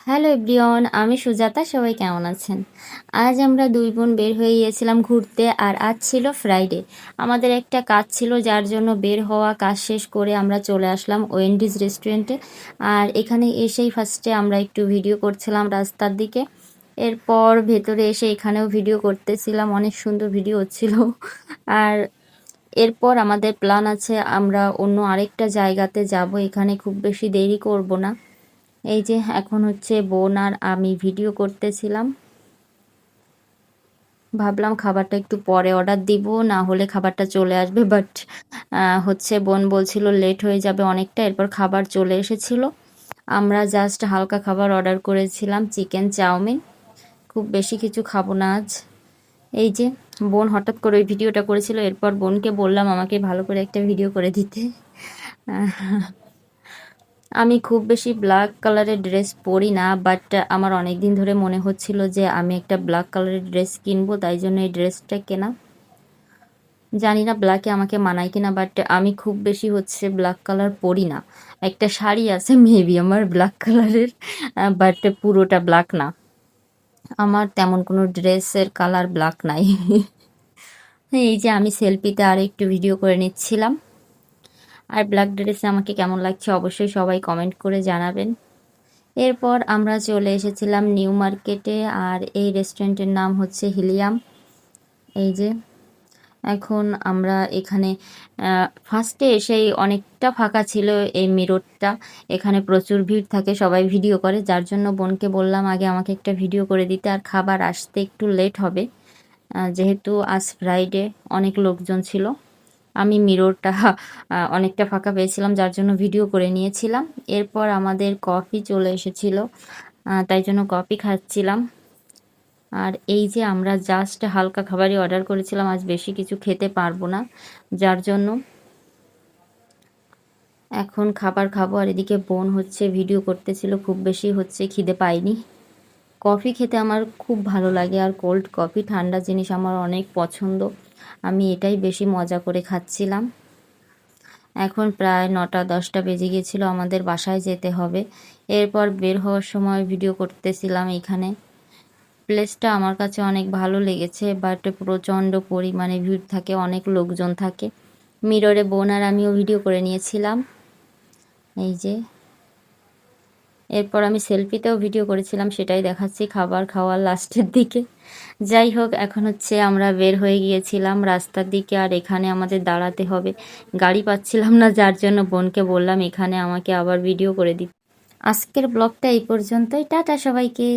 Hello everyone, আমি সুজাতা। সবাই কেমন আছেন? আজ আমরা দুই বোন বের হয়ে গিয়েছিলাম ঘুরতে, আর আজ ছিল ফ্রাইডে। আমাদের একটা কাজ ছিল, যার জন্য বের হওয়া, কাজ শেষ করে আমরা চলে আসলাম ওয়েন্ডিজ রেস্টুরেন্টে। আর এখানে এসেই ফার্স্টে আমরা একটু ভিডিও করছিলাম রাস্তার দিকে। এরপর ভেতরে এসে এখানেও ভিডিও করতেছিলাম, অনেক সুন্দর ভিডিও হচ্ছিল। আর এরপর আমাদের প্ল্যান আছে, আমরা অন্য আরেকটা জায়গাতে যাব। এখানে খুব বেশি দেরি করব না। এই যে এখন হচ্ছে বোন আর আমি ভিডিও করতেছিলাম। ভাবলাম খাবারটা একটু পরে অর্ডার দিব, না হলে খাবারটা চলে আসবে, বাট হচ্ছে বোন বলছিল লেট হয়ে যাবে অনেকটা। এরপর খাবার চলে এসেছিল। আমরা জাস্ট হালকা খাবার অর্ডার করেছিলাম, চিকেন চাউমিন। খুব বেশি কিছু খাবো না আজ। এই যে বোন হঠাৎ করে ওই ভিডিওটা করেছিল, এরপর বোনকে বললাম আমাকে ভালো করে একটা ভিডিও করে দিতে। আমি খুব বেশি ব্ল্যাক কালারের ড্রেস পরি না, বাট আমার অনেক দিন ধরে মনে হচ্ছিল যে আমি একটা ব্ল্যাক কালারের ড্রেস কিনবো, তাই জন্য এই ড্রেসটা কেনা। জানি না ব্ল্যাকে আমাকে মানায় কিনা, বাট আমি খুব বেশি হচ্ছে ব্ল্যাক কালার পরি না। একটা শাড়ি আছে মেবি আমার ব্ল্যাক কালারের, বাট পুরোটা ব্ল্যাক না। আমার তেমন কোনো ড্রেসের কালার ব্ল্যাক নাই। এই যে আমি সেলফিতে আর একটু ভিডিও করে নিচ্ছিলাম। আর ব্ল্যাক ড্রেসে আমাকে কেমন লাগছে অবশ্যই সবাই কমেন্ট করে জানাবেন। এরপর আমরা চলে এসেছিলাম নিউ মার্কেটে, আর এই রেস্টুরেন্টের নাম হচ্ছে হিলিয়াম। এই যে এখন আমরা এখানে ফার্স্টে এসেই অনেকটা ফাঁকা ছিল এই মিররটা। এখানে প্রচুর ভিড় থাকে, সবাই ভিডিও করে, যার জন্য বোনকে বললাম আগে আমাকে একটা ভিডিও করে দিতে। আর খাবার আসতে একটু লেট হবে, যেহেতু আজ ফ্রাইডে, অনেক লোকজন ছিল। আমি মিররটা অনেকটা ফাঁকা পেয়েছিলাম, যার জন্য ভিডিও করে নিয়েছিলাম। এরপর আমাদের কফি চলে এসেছিল, তাই জন্য কফি খাচ্ছিলাম। আর এই যে আমরা জাস্ট হালকা খাবারই অর্ডার করেছিলাম, আজ বেশি কিছু খেতে পারবো না, যার জন্য এখন খাবার খাবো। আর এদিকে বোন হচ্ছে ভিডিও করতেছিল, খুব বেশি হচ্ছে খিদে পাইনি। কফি খেতে আমার খুব ভালো লাগে, আর কোল্ড কফি, ঠান্ডা জিনিস আমার অনেক পছন্দ। আমি এটাই বেশি মজা করে খাচ্ছিলাম। এখন প্রায় 9টা-10টা বেজে গিয়েছিল, আমাদের বাসায় যেতে হবে। এরপর বের হওয়ার সময় ভিডিও করতেছিলাম। এখানে প্লেসটা আমার কাছে অনেক ভালো লেগেছে, বাট প্রচণ্ড পরিমাণে ভিড় থাকে, অনেক লোকজন থাকে। মিররে বোন আর আমিও ভিডিও করে নিয়েছিলাম। এই যে এরপর আমি সেলফিতেও ভিডিও করেছিলাম, সেটাই দেখাচ্ছি খাবার খাওয়ার লাস্টের দিকে। যাই হোক, এখন হচ্ছে আমরা বের হয়ে গিয়েছিলাম রাস্তার দিকে, আর এখানে আমাদের দাঁড়াতে হবে, গাড়ি পাচ্ছিলাম না, যার জন্য বোনকে বললাম এখানে আমাকে আবার ভিডিও করে দিতে। আজকের ব্লগটা এই পর্যন্তই, টাটা সবাইকে।